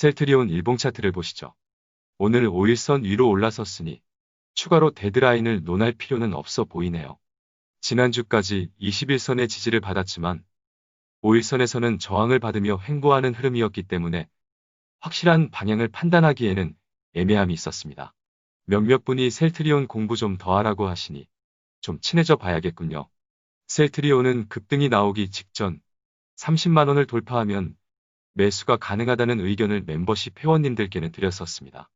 셀트리온 일봉 차트를 보시죠. 오늘 5일선 위로 올라섰으니 추가로 데드라인을 논할 필요는 없어 보이네요. 지난주까지 21선의 지지를 받았지만 5일선에서는 저항을 받으며 횡보하는 흐름이었기 때문에 확실한 방향을 판단하기에는 애매함이 있었습니다. 몇몇 분이 셀트리온 공부 좀 더 하라고 하시니 좀 친해져 봐야겠군요. 셀트리온은 급등이 나오기 직전 30만 원을 돌파하면 매수가 가능하다는 의견을 멤버십 회원님들께는 드렸었습니다.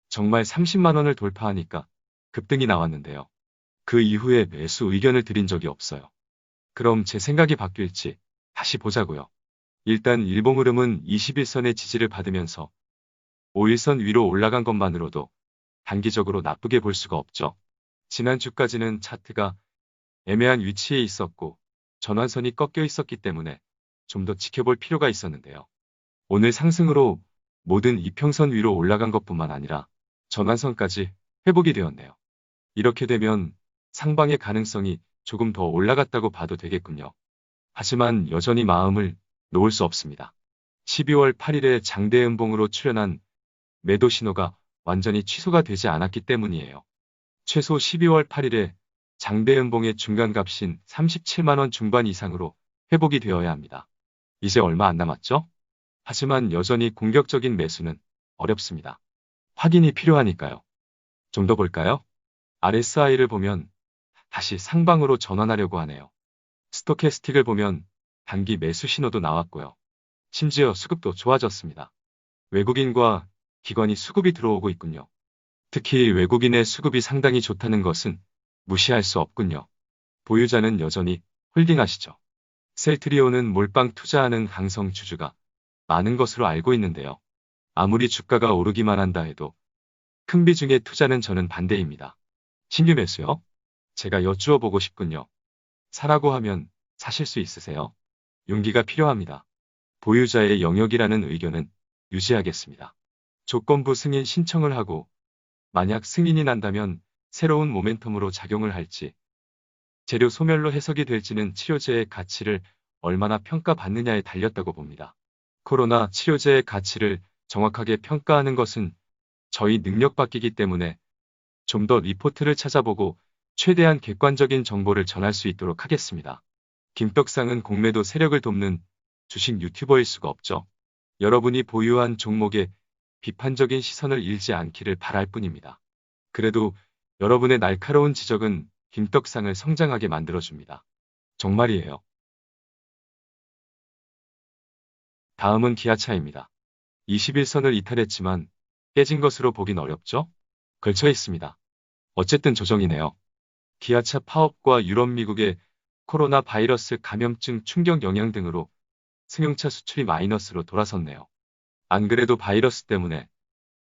정말 30만 원을 돌파하니까 급등이 나왔는데요. 그 이후에 매수 의견을 드린 적이 없어요. 그럼 제 생각이 바뀔지 다시 보자고요. 일단 일봉 흐름은 21선의 지지를 받으면서 5일선 위로 올라간 것만으로도 단기적으로 나쁘게 볼 수가 없죠. 지난주까지는 차트가 애매한 위치에 있었고 전환선이 꺾여 있었기 때문에 좀 더 지켜볼 필요가 있었는데요. 오늘 상승으로 모든 이평선 위로 올라간 것뿐만 아니라 전환선까지 회복이 되었네요. 이렇게 되면 상방의 가능성이 조금 더 올라갔다고 봐도 되겠군요. 하지만 여전히 마음을 놓을 수 없습니다. 12월 8일에 장대음봉으로 출현한 매도 신호가 완전히 취소가 되지 않았기 때문이에요. 최소 12월 8일에 장대음봉의 중간값인 37만 원 중반 이상으로 회복이 되어야 합니다. 이제 얼마 안 남았죠? 하지만 여전히 공격적인 매수는 어렵습니다. 확인이 필요하니까요. 좀 더 볼까요? RSI를 보면 다시 상방으로 전환하려고 하네요. 스토캐스틱을 보면 단기 매수 신호도 나왔고요. 심지어 수급도 좋아졌습니다. 외국인과 기관이 수급이 들어오고 있군요. 특히 외국인의 수급이 상당히 좋다는 것은 무시할 수 없군요. 보유자는 여전히 홀딩하시죠. 셀트리온은 몰빵 투자하는 강성 주주가 많은 것으로 알고 있는데요. 아무리 주가가 오르기만 한다 해도 큰 비중의 투자는 저는 반대입니다. 신규 매수요? 제가 여쭈어 보고 싶군요. 사라고 하면 사실 수 있으세요? 용기가 필요합니다. 보유자의 영역이라는 의견은 유지하겠습니다. 조건부 승인 신청을 하고 만약 승인이 난다면 새로운 모멘텀으로 작용을 할지 재료 소멸로 해석이 될지는 치료제의 가치를 얼마나 평가받느냐에 달렸다고 봅니다. 코로나 치료제의 가치를 정확하게 평가하는 것은 저희 능력밖이기 때문에 좀 더 리포트를 찾아보고 최대한 객관적인 정보를 전할 수 있도록 하겠습니다. 김떡상은 공매도 세력을 돕는 주식 유튜버일 수가 없죠. 여러분이 보유한 종목에 비판적인 시선을 잃지 않기를 바랄 뿐입니다. 그래도 여러분의 날카로운 지적은 김떡상을 성장하게 만들어줍니다. 정말이에요. 다음은 기아차입니다. 21선을 이탈했지만 깨진 것으로 보긴 어렵죠? 걸쳐 있습니다. 어쨌든 조정이네요. 기아차 파업과 유럽 미국의 코로나 바이러스 감염증 충격 영향 등으로 승용차 수출이 마이너스로 돌아섰네요. 안 그래도 바이러스 때문에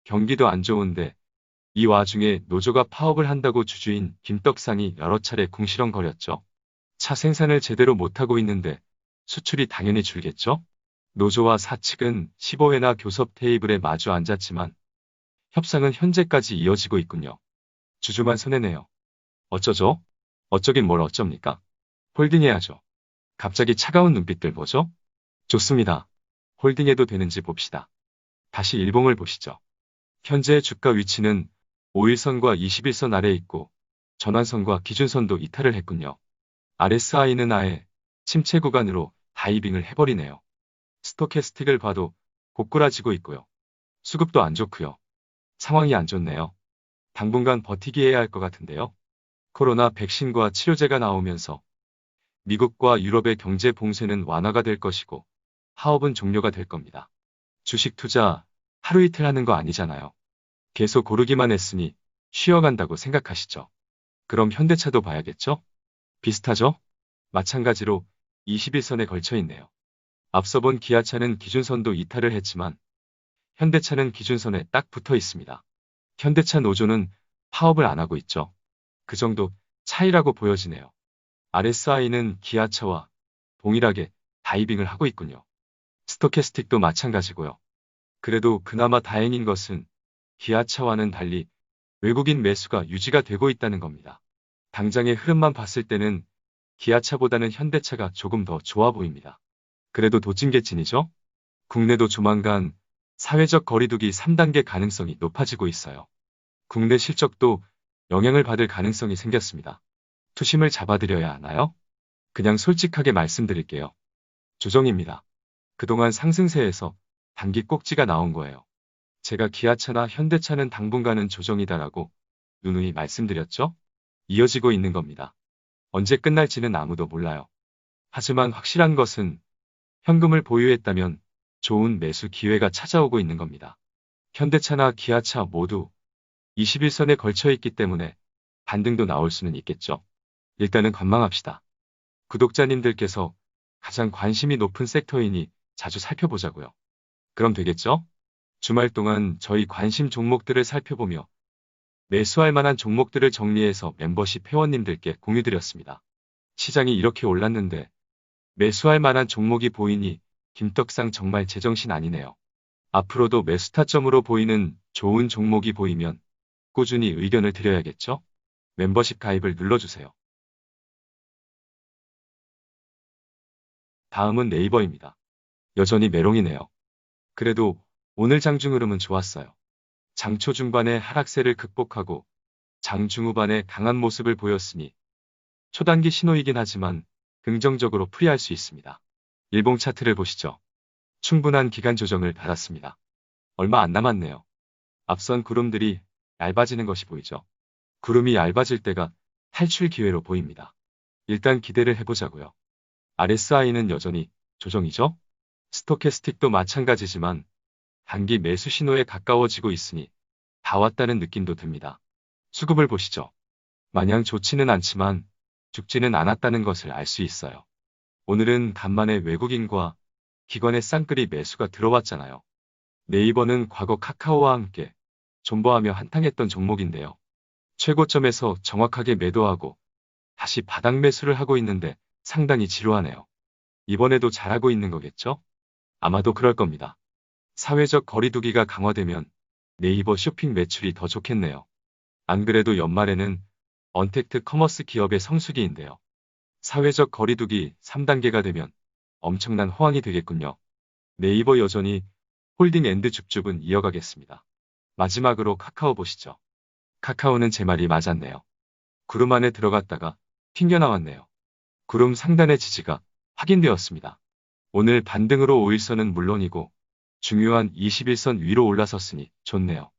경기도 안 좋은데 이 와중에 노조가 파업을 한다고 주주인 김떡상이 여러 차례 궁시렁거렸죠. 차 생산을 제대로 못하고 있는데 수출이 당연히 줄겠죠? 노조와 사측은 15회나 교섭 테이블에 마주 앉았지만 협상은 현재까지 이어지고 있군요. 주주만 손해네요. 어쩌죠? 어쩌긴 뭘 어쩝니까? 홀딩해야죠. 갑자기 차가운 눈빛들 뭐죠? 좋습니다. 홀딩해도 되는지 봅시다. 다시 일봉을 보시죠. 현재 주가 위치는 5일선과 21선 아래에 있고 전환선과 기준선도 이탈을 했군요. RSI는 아예 침체 구간으로 다이빙을 해버리네요. 스토캐스틱을 봐도 고꾸라지고 있고요. 수급도 안 좋고요. 상황이 안 좋네요. 당분간 버티기 해야 할 것 같은데요. 코로나 백신과 치료제가 나오면서 미국과 유럽의 경제 봉쇄는 완화가 될 것이고 파업은 종료가 될 겁니다. 주식 투자 하루 이틀 하는 거 아니잖아요. 계속 고르기만 했으니 쉬어간다고 생각하시죠. 그럼 현대차도 봐야겠죠? 비슷하죠? 마찬가지로 21선에 걸쳐 있네요. 앞서 본 기아차는 기준선도 이탈을 했지만 현대차는 기준선에 딱 붙어 있습니다. 현대차 노조는 파업을 안 하고 있죠. 그 정도 차이라고 보여지네요. RSI는 기아차와 동일하게 다이빙을 하고 있군요. 스토캐스틱도 마찬가지고요. 그래도 그나마 다행인 것은 기아차와는 달리 외국인 매수가 유지가 되고 있다는 겁니다. 당장의 흐름만 봤을 때는 기아차보다는 현대차가 조금 더 좋아 보입니다. 그래도 도찐개찐이죠? 국내도 조만간 사회적 거리두기 3단계 가능성이 높아지고 있어요. 국내 실적도 영향을 받을 가능성이 생겼습니다. 투심을 잡아드려야 하나요? 그냥 솔직하게 말씀드릴게요. 조정입니다. 그동안 상승세에서 단기 꼭지가 나온 거예요. 제가 기아차나 현대차는 당분간은 조정이다라고 누누이 말씀드렸죠? 이어지고 있는 겁니다. 언제 끝날지는 아무도 몰라요. 하지만 확실한 것은 현금을 보유했다면 좋은 매수 기회가 찾아오고 있는 겁니다. 현대차나 기아차 모두 21선에 걸쳐 있기 때문에 반등도 나올 수는 있겠죠. 일단은 관망합시다. 구독자님들께서 가장 관심이 높은 섹터이니 자주 살펴보자고요. 그럼 되겠죠? 주말 동안 저희 관심 종목들을 살펴보며 매수할 만한 종목들을 정리해서 멤버십 회원님들께 공유드렸습니다. 시장이 이렇게 올랐는데 매수할 만한 종목이 보이니 김떡상 정말 제정신 아니네요. 앞으로도 매수 타점으로 보이는 좋은 종목이 보이면 꾸준히 의견을 드려야겠죠? 멤버십 가입을 눌러주세요. 다음은 네이버입니다. 여전히 메롱이네요. 그래도 오늘 장중 흐름은 좋았어요. 장초 중반에 하락세를 극복하고 장 중후반에 강한 모습을 보였으니 초단기 신호이긴 하지만 긍정적으로 풀이할 수 있습니다. 일봉 차트를 보시죠. 충분한 기간 조정을 받았습니다. 얼마 안 남았네요. 앞선 구름들이 얇아지는 것이 보이죠. 구름이 얇아질 때가 탈출 기회로 보입니다. 일단 기대를 해보자고요. RSI는 여전히 조정이죠? 스토캐스틱도 마찬가지지만 단기 매수 신호에 가까워지고 있으니 다 왔다는 느낌도 듭니다. 수급을 보시죠. 마냥 좋지는 않지만 죽지는 않았다는 것을 알 수 있어요. 오늘은 간만에 외국인과 기관의 쌍끌이 매수가 들어왔잖아요. 네이버는 과거 카카오와 함께 존버하며 한탕했던 종목인데요. 최고점에서 정확하게 매도하고 다시 바닥 매수를 하고 있는데 상당히 지루하네요. 이번에도 잘하고 있는 거겠죠? 아마도 그럴 겁니다. 사회적 거리두기가 강화되면 네이버 쇼핑 매출이 더 좋겠네요. 안 그래도 연말에는 언택트 커머스 기업의 성수기인데요. 사회적 거리두기 3단계가 되면 엄청난 호황이 되겠군요. 네이버 여전히 홀딩 앤드 줍줍은 이어가겠습니다. 마지막으로 카카오 보시죠. 카카오는 제 말이 맞았네요. 구름 안에 들어갔다가 튕겨나왔네요. 구름 상단의 지지가 확인되었습니다. 오늘 반등으로 5일선은 물론이고 중요한 21선 위로 올라섰으니 좋네요.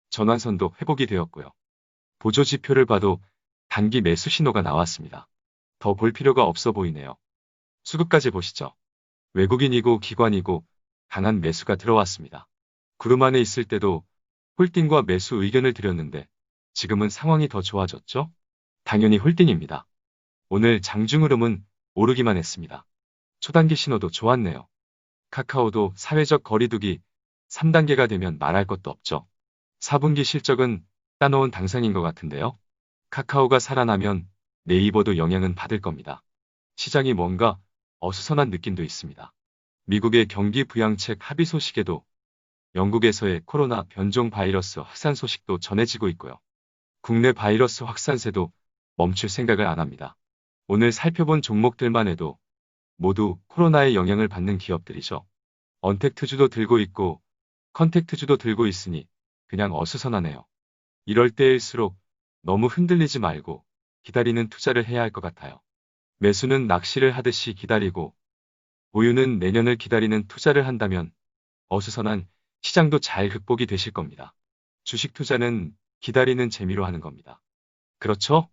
전환선도 회복이 되었고요. 보조 지표를 봐도 단기 매수 신호가 나왔습니다. 더 볼 필요가 없어 보이네요. 수급까지 보시죠. 외국인이고 기관이고 강한 매수가 들어왔습니다. 구름 안에 있을 때도 홀딩과 매수 의견을 드렸는데 지금은 상황이 더 좋아졌죠? 당연히 홀딩입니다. 오늘 장중 흐름은 오르기만 했습니다. 초단기 신호도 좋았네요. 카카오도 사회적 거리두기 3단계가 되면 말할 것도 없죠. 4분기 실적은 따놓은 당상인 것 같은데요. 카카오가 살아나면 네이버도 영향은 받을 겁니다. 시장이 뭔가 어수선한 느낌도 있습니다. 미국의 경기 부양책 합의 소식에도 영국에서의 코로나 변종 바이러스 확산 소식도 전해지고 있고요. 국내 바이러스 확산세도 멈출 생각을 안 합니다. 오늘 살펴본 종목들만 해도 모두 코로나의 영향을 받는 기업들이죠. 언택트주도 들고 있고 컨택트주도 들고 있으니 그냥 어수선하네요. 이럴 때일수록 너무 흔들리지 말고 기다리는 투자를 해야 할 것 같아요. 매수는 낚시를 하듯이 기다리고 보유는 내년을 기다리는 투자를 한다면 어수선한 시장도 잘 극복이 되실 겁니다. 주식 투자는 기다리는 재미로 하는 겁니다. 그렇죠?